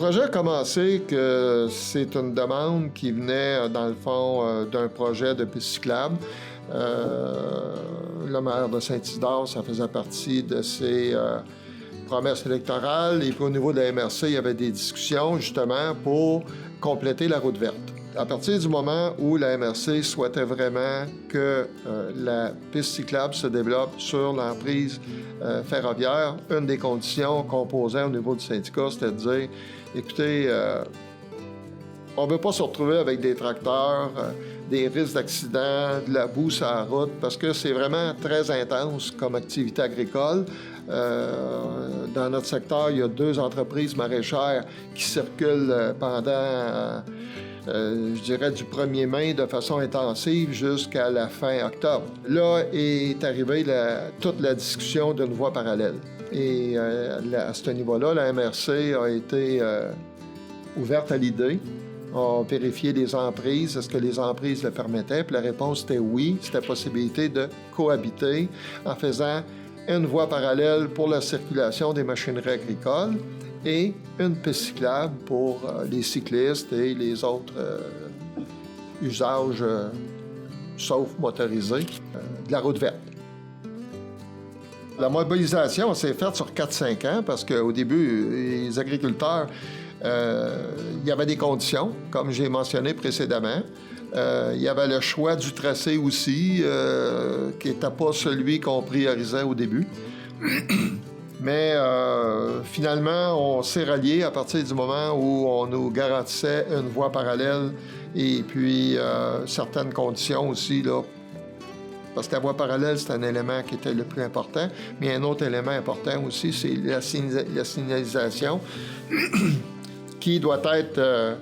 projet a commencé que c'est une demande qui venait, dans le fond, d'un projet de piste cyclable. Le maire de Saint-Isidore, ça faisait partie de ses promesses électorales. Et puis au niveau de la MRC, il y avait des discussions justement pour compléter la route verte. À partir du moment où la MRC souhaitait vraiment que la piste cyclable se développe sur l'emprise ferroviaire, une des conditions qu'on posait au niveau du syndicat, c'était de dire, écoutez, on ne veut pas se retrouver avec des tracteurs, des risques d'accident, de la boue sur la route, parce que c'est vraiment très intense comme activité agricole. Dans notre secteur, il y a 2 entreprises maraîchères qui circulent pendant... je dirais du 1er mai de façon intensive jusqu'à la fin octobre. Là est arrivée toute la discussion d'une voie parallèle. Et à ce niveau-là, la MRC a été ouverte à l'idée. On a vérifié les emprises, est-ce que les emprises le permettaient? Puis la réponse était oui, c'était possibilité de cohabiter en faisant une voie parallèle pour la circulation des machineries agricoles et une piste cyclable pour les cyclistes et les autres usages, sauf motorisés, de la route verte. La mobilisation s'est faite sur 4-5 ans parce qu'au début, les agriculteurs, il y avait des conditions, comme j'ai mentionné précédemment. Il y avait le choix du tracé aussi, qui n'était pas celui qu'on priorisait au début. Mais finalement, on s'est rallié à partir du moment où on nous garantissait une voie parallèle et puis certaines conditions aussi, là, parce que la voie parallèle, c'est un élément qui était le plus important. Mais un autre élément important aussi, c'est la signalisation qui doit être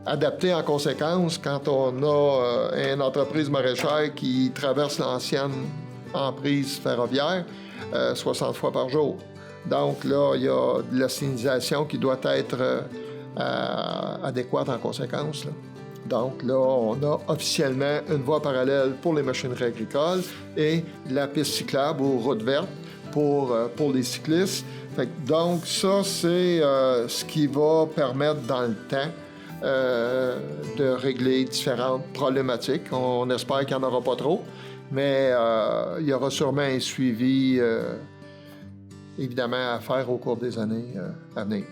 adaptée en conséquence quand on a une entreprise maraîchère qui traverse l'ancienne emprise ferroviaire 60 fois par jour. Donc là, il y a de la signalisation qui doit être adéquate en conséquence, là. Donc là, on a officiellement une voie parallèle pour les machineries agricoles et la piste cyclable ou route verte pour les cyclistes. Donc ça, c'est ce qui va permettre dans le temps de régler différentes problématiques. On espère qu'il n'y en aura pas trop, mais il y aura sûrement un suivi évidemment à faire au cours des années à venir.